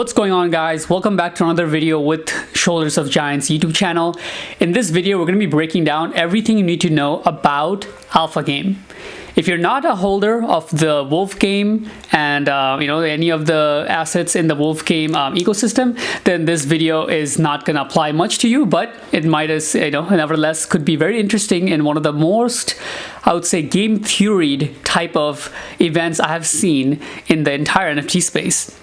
What's going on, guys? Welcome back to another video with Shoulders of Giants YouTube channel. In this video, we're going to be breaking down everything you need to know about Alpha Game. If you're not a holder of the Wolf Game and any of the assets in the Wolf Game ecosystem, then this video is not going to apply much to you, but it might, as nevertheless could be very interesting in one of the most, I would say, game theory type of events I have seen in the entire NFT space.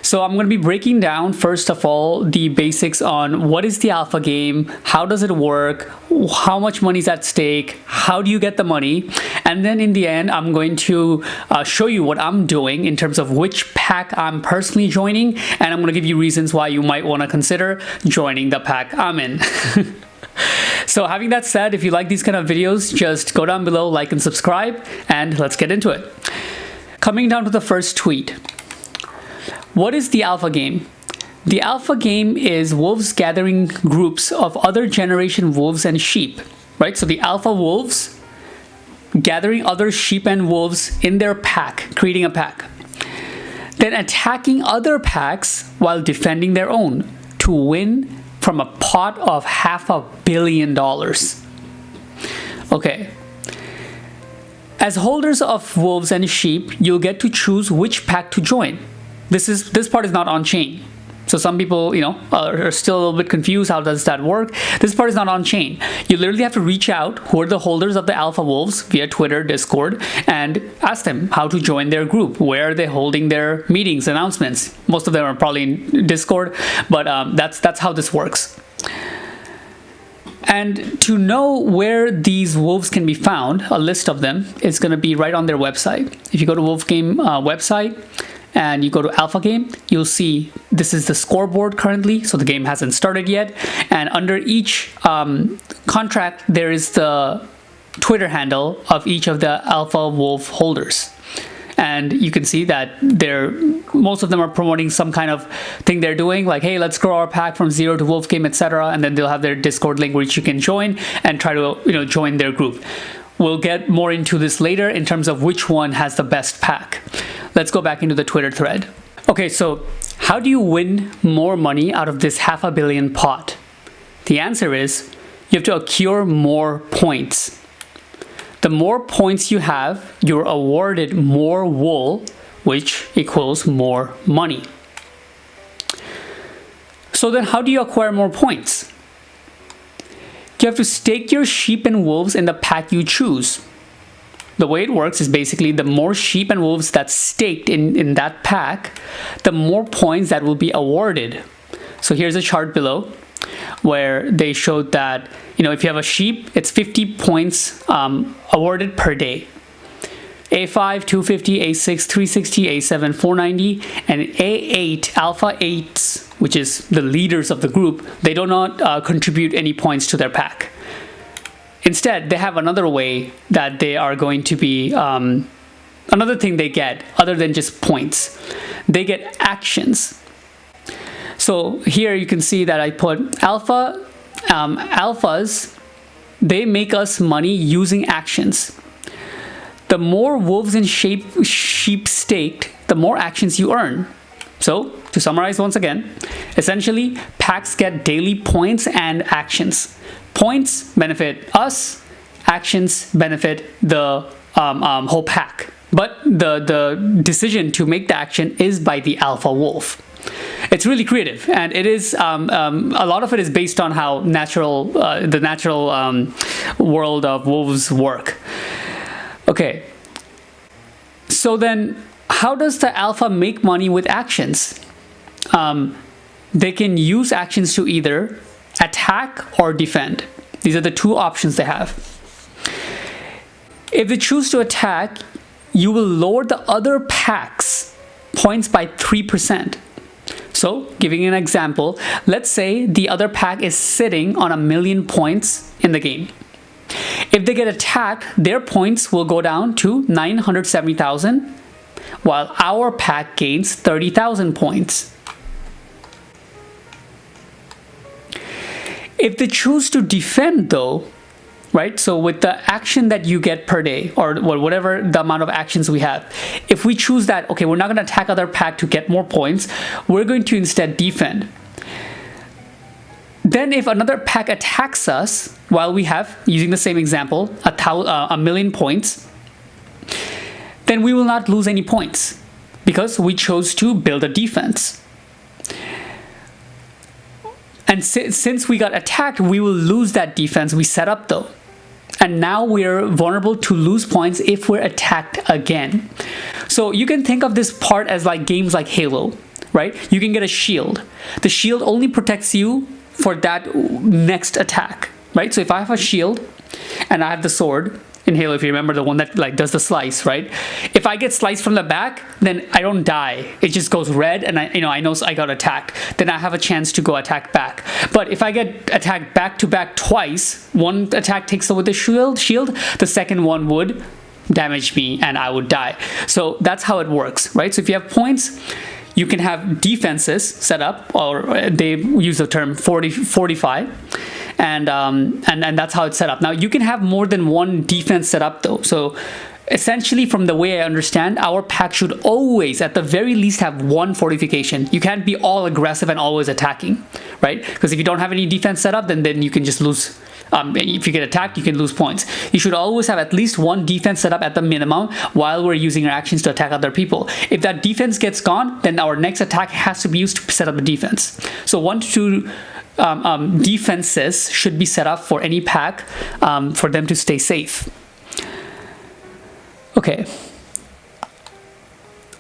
So I'm going to be breaking down, first of all, the basics on what is the Alpha Game, how does it work, how much money is at stake, how do you get the money, and then in the end, I'm going to show you what I'm doing in terms of which pack I'm personally joining, and I'm going to give you reasons why you might want to consider joining the pack I'm in. So having that said, if you like these kind of videos, just go down below, like and subscribe, and let's get into it. Coming down to the first tweet. What is the Alpha Game? The Alpha Game is wolves gathering groups of other generation wolves and sheep, right? So the Alpha wolves gathering other sheep and wolves in their pack, creating a pack. Then attacking other packs while defending their own to win from a pot of $500 million. Okay. As holders of wolves and sheep, you'll get to choose which pack to join. This part is not on chain. So some people, are still a little bit confused. How does that work? This part is not on chain. You literally have to reach out who are the holders of the Alpha Wolves via Twitter, Discord, and ask them how to join their group. Where are they holding their meetings, announcements? Most of them are probably in Discord, but that's how this works. And to know where these wolves can be found, a list of them is going to be right on their website. If you go to Wolf Game website, and you go to Alpha Game, you'll see this is the scoreboard currently, so the game hasn't started yet, and under each contract there is the Twitter handle of each of the Alpha Wolf holders, and you can see that most of them are promoting some kind of thing they're doing, like, hey, let's grow our pack from 0 to Wolf Game, etc., and then they'll have their Discord link which you can join and try to join their group. We'll get more into this later in terms of which one has the best pack. Let's go back into the Twitter thread. Okay, so how do you win more money out of this $500 million pot? The answer is you have to accrue more points. The more points you have, you're awarded more wool, which equals more money. So then how do you acquire more points? You have to stake your sheep and wolves in the pack you choose. The way it works is basically the more sheep and wolves that's staked in that pack, the more points that will be awarded. So here's a chart below where they showed that, if you have a sheep, it's 50 points awarded per day. A5, 250, A6, 360, A7, 490, and A8, Alpha 8s, which is the leaders of the group, they do not contribute any points to their pack. Instead, they have another way that they are going to be, another thing they get other than just points. They get actions. So here you can see that I put alphas, they make us money using actions. The more wolves and sheep staked, the more actions you earn. So, to summarize once again, essentially, packs get daily points and actions. Points benefit us, actions benefit the whole pack. But the decision to make the action is by the Alpha Wolf. It's really creative, and it is a lot of it is based on how the natural world of wolves work. Okay, so then how does the Alpha make money with actions? They can use actions to either attack or defend. These are the two options they have. If they choose to attack, you will lower the other pack's points by 3%. So, giving an example, let's say the other pack is sitting on 1 million points in the game. If they get attacked, their points will go down to 970,000, while our pack gains 30,000 points. If they choose to defend though, right? So with the action that you get per day, or whatever the amount of actions we have, if we choose that, okay, we're not going to attack other pack to get more points, we're going to instead defend. Then if another pack attacks us while we have, using the same example, a million points, then we will not lose any points because we chose to build a defense. And since we got attacked, we will lose that defense we set up though. And now we're vulnerable to lose points if we're attacked again. So you can think of this part as like games like Halo, right? You can get a shield. The shield only protects you for that next attack, right? So if I have a shield and I have the sword in Halo, if you remember, the one that like does the slice, right? If I get sliced from the back, then I don't die. It just goes red, and I know I got attacked. Then I have a chance to go attack back. But if I get attacked back to back twice, one attack takes away the shield, the second one would damage me and I would die. So that's how it works, right? So if you have points, you can have defenses set up, or they use the term fortify, and that's how it's set up. Now you can have more than one defense set up though. So essentially, from the way I understand, our pack should always, at the very least, have one fortification. You can't be all aggressive and always attacking, right? Because if you don't have any defense set up, then you can just lose. If you get attacked, you can lose points. You should always have at least one defense set up at the minimum while we're using our actions to attack other people. If that defense gets gone, then our next attack has to be used to set up the defense. So 1 to 2 defenses should be set up for any pack for them to stay safe. Okay.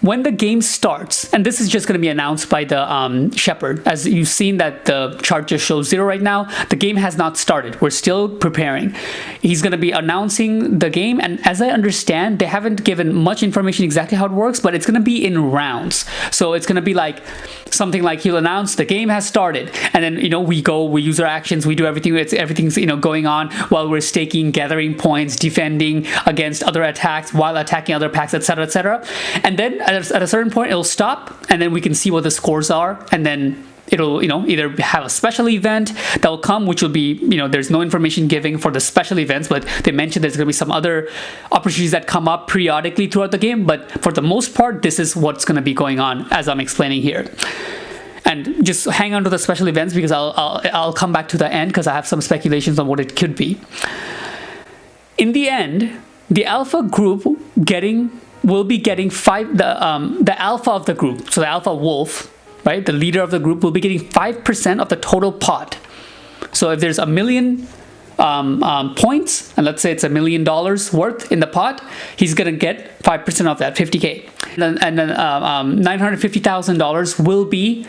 When the game starts, and this is just going to be announced by the Shepherd, as you've seen that the chart just shows 0 right now, the game has not started. We're still preparing. He's going to be announcing the game, and as I understand, they haven't given much information exactly how it works, but it's going to be in rounds. So it's going to be like something like he'll announce the game has started, and then we use our actions, we do everything. Everything's going on while we're staking, gathering points, defending against other attacks while attacking other packs, etc., etc. And then at a certain point it'll stop, and then we can see what the scores are, and then it'll either have a special event that will come, which will be there's no information giving for the special events, but they mentioned there's going to be some other opportunities that come up periodically throughout the game. But for the most part, this is what's going to be going on as I'm explaining here. And just hang on to the special events, because I'll come back to the end, because I have some speculations on what it could be. In the end, the alpha group will be getting the alpha of the group, so the alpha wolf, right, the leader of the group, will be getting 5% of the total pot. So if there's 1 million points, and let's say it's $1 million worth in the pot, he's gonna get 5% of that, 50K, and then $950,000 will be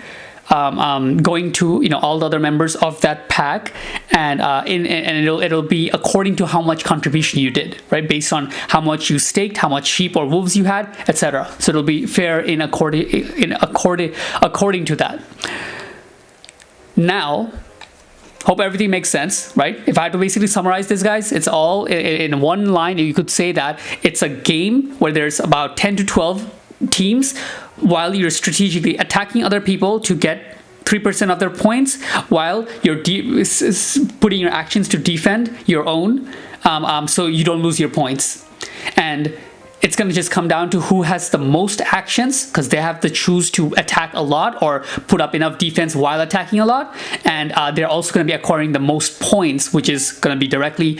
going to all the other members of that pack, and it'll be according to how much contribution you did, right, based on how much you staked, how much sheep or wolves you had, etc. So it'll be fair according to that. Now, hope everything makes sense, right? If I had to basically summarize this, guys, it's all in one line. You could say that it's a game where there's about 10 to 12 teams, while you're strategically attacking other people to get 3% of their points, while you're putting your actions to defend your own, so you don't lose your points. And it's going to just come down to who has the most actions, because they have to choose to attack a lot or put up enough defense while attacking a lot. And they're also going to be acquiring the most points, which is going to be directly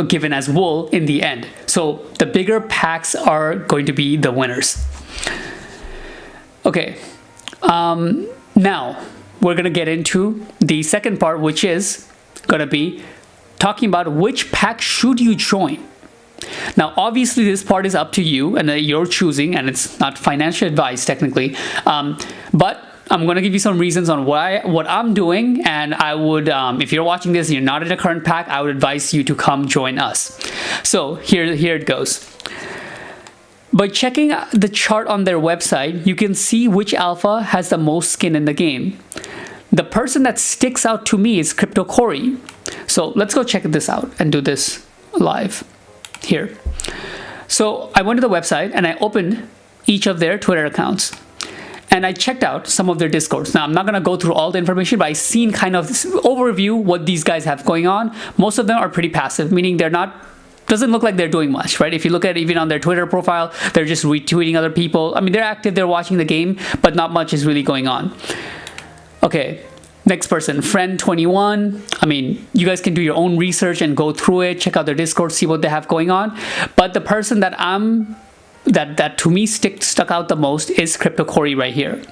given as wool in the end. So the bigger packs are going to be the winners. Okay, now we're going to get into the second part, which is going to be talking about which pack should you join. Now, obviously, this part is up to you, and you're choosing, and it's not financial advice technically, but I'm going to give you some reasons on what I'm doing, and I would, if you're watching this and you're not in a current pack, I would advise you to come join us. So here it goes. By checking the chart on their website, you can see which alpha has the most skin in the game. The person that sticks out to me is Crypto Corey. So let's go check this out and do this live here. So I went to the website and I opened each of their Twitter accounts. and I checked out some of their discords. Now I'm not going to go through all the information, but I've seen kind of this overview what these guys have going on. Most of them are pretty passive, meaning they're not, doesn't look like they're doing much, right? If you look at even on their Twitter profile, they're just retweeting other people. I mean, they're active, they're watching the game, but not much is really going on. Okay, next person, Friend21. I mean, you guys can do your own research and go through it, check out their Discord, see what they have going on. But the person that that to me stuck out the most is CryptoCory right here.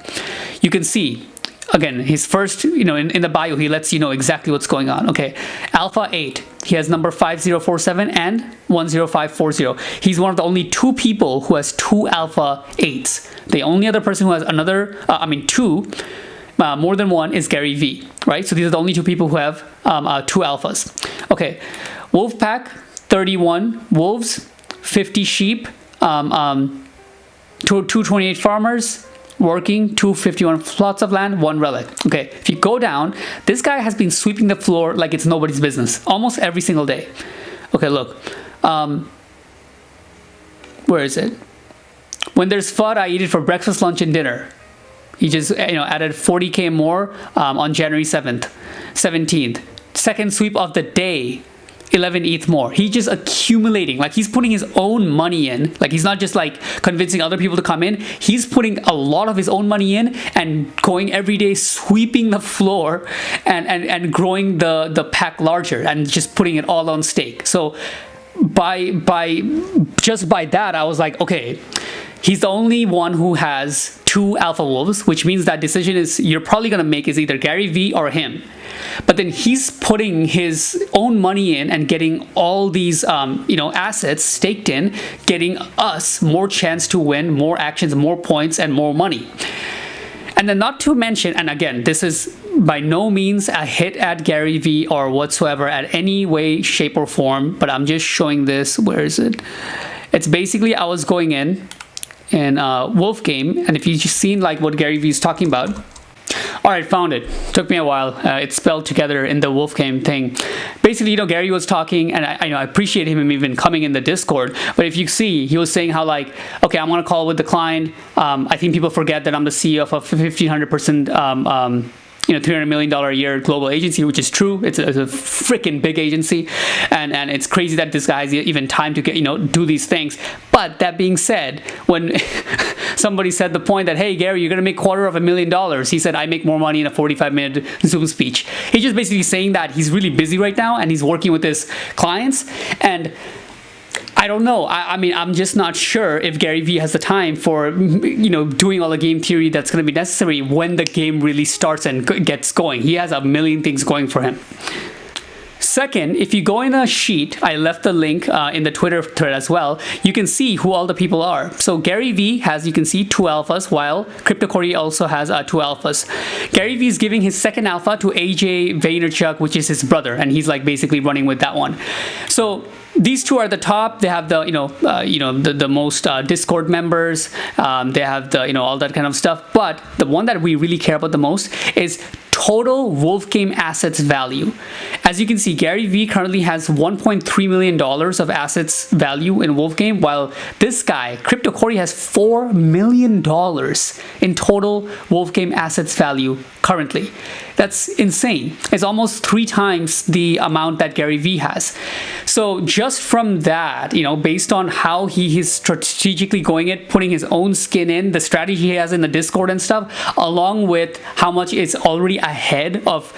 You can see, again, his first, in the bio, he lets you know exactly what's going on. Okay, Alpha 8, he has number 5047 and 10540. He's one of the only 2 people who has 2 Alpha 8s. The only other person who has another, two, more than one, is Gary V, right? So these are the only 2 people who have 2 alphas. Okay, Wolfpack, 31 wolves, 50 sheep, 228 farmers working, 251 plots of land, 1 relic. Okay, if you go down, this guy has been sweeping the floor like it's nobody's business almost every single day. Okay, look, where is it? When there's FUD, I eat it for breakfast, lunch, and dinner. He just added 40k more on January 17th. Second sweep of the day, 11 ETH more. He's just accumulating, like he's putting his own money in. Like he's not just like convincing other people to come in. He's putting a lot of his own money in and going every day, sweeping the floor and growing the pack larger and just putting it all on stake. So just by that, I was like, okay, he's the only one who has 2 alpha wolves, which means that decision you're probably going to make is either Gary V or him. But then he's putting his own money in and getting all these assets staked in, getting us more chance to win, more actions, more points, and more money. And then not to mention, and again, this is by no means a hit at Gary V or whatsoever at any way, shape, or form, but I'm just showing this. Where is it? It's basically, I was going in Wolf Game, and if you've seen like what Gary V is talking about. All right, found it. Took me a while. It's spelled together in the Wolf Game thing. Basically, Gary was talking, and I appreciate him even coming in the Discord. But if you see, he was saying how like, okay, I'm gonna call with the client. I think people forget that I'm the CEO of a 1,500 person $300 million a year global agency, which is true. It's a freaking big agency, and it's crazy that this guy has even time to get do these things. But that being said, when somebody said the point that, hey Gary, you're gonna make $250,000, he said, I make more money in a 45-minute Zoom speech. He's just basically saying that he's really busy right now and he's working with his clients. And I don't know. I mean, I'm just not sure if Gary V has the time for, doing all the game theory that's going to be necessary when the game really starts and gets going. He has a million things going for him. Second, if you go in a sheet, I left the link in the Twitter thread as well, you can see who all the people are. So Gary V has, you can see, 2 alphas, while CryptoCory also has 2 alphas. Gary V is giving his second alpha to AJ Vaynerchuk, which is his brother, and he's like basically running with that one. So these 2 are at the top. They have the the most Discord members. They have the all that kind of stuff. But the one that we really care about the most is total Wolf Game assets value. As you can see, Gary V currently has $1.3 million of assets value in Wolf Game, while this guy, CryptoCory, has $4 million in total Wolf Game assets value currently. That's insane. It's almost 3 times the amount that Gary V has. So just from that, based on how he is strategically going it, putting his own skin in, the strategy he has in the Discord and stuff, along with how much it's already ahead of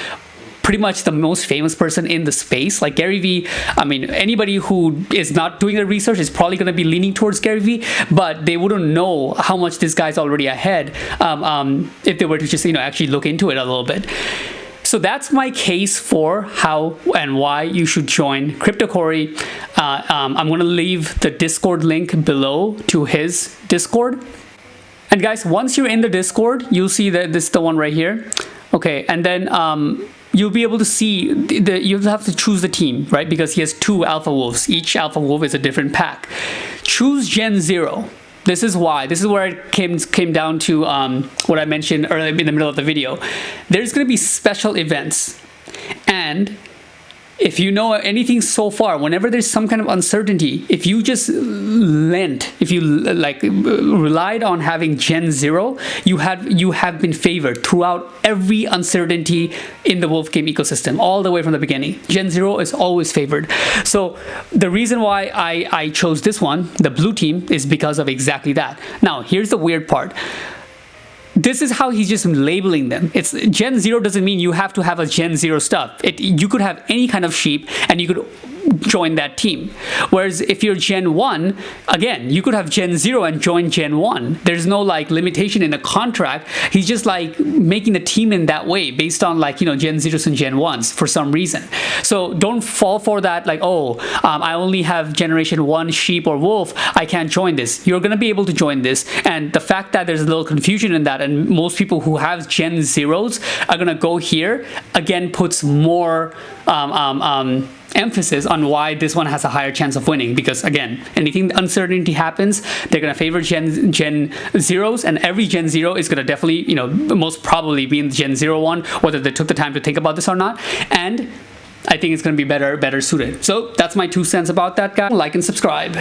pretty much the most famous person in the space. Like Gary V, I mean, anybody who is not doing the research is probably going to be leaning towards Gary V, but they wouldn't know how much this guy's already ahead if they were to just actually look into it a little bit. So that's my case for how and why you should join CryptoCory. I'm going to leave the Discord link below to his Discord. And guys, once you're in the Discord, you'll see that this is the one right here. Okay, and then you'll be able to see, you'll have to choose the team, right? Because he has 2 alpha wolves. Each alpha wolf is a different pack. Choose Gen 0. This is why. This is where it came down to what I mentioned earlier in the middle of the video. There's going to be special events. And if you know anything so far, whenever there's some kind of uncertainty, if you just relied on having Gen 0, you have been favored throughout every uncertainty in the Wolf game ecosystem, all the way from the beginning. Gen 0 is always favored. So the reason why I chose this one, the blue team, is because of exactly that. Now, here's the weird part. This is how he's just labeling them. It's Gen 0 doesn't mean you have to have a Gen 0 stuff. You could have any kind of sheep and you could join that team. Whereas if you're Gen 1, again, you could have Gen 0 and join Gen 1. There's no like limitation in the contract. He's just like making the team in that way based on like, you know, Gen 0s and Gen 1s for some reason. So don't fall for that like, oh, I only have generation 1 sheep or wolf, I can't join this. You're going to be able to join this. And the fact that there's a little confusion in that and most people who have Gen 0s are going to go here, again, puts more emphasis on why this one has a higher chance of winning, because again, anything uncertainty happens, they're going to favor Gen 0s, and every Gen 0 is going to definitely, you know, most probably be in the Gen 0 one, whether they took the time to think about this or not. And I think it's going to be better suited. So that's my 2 cents about that, guy. Like and subscribe.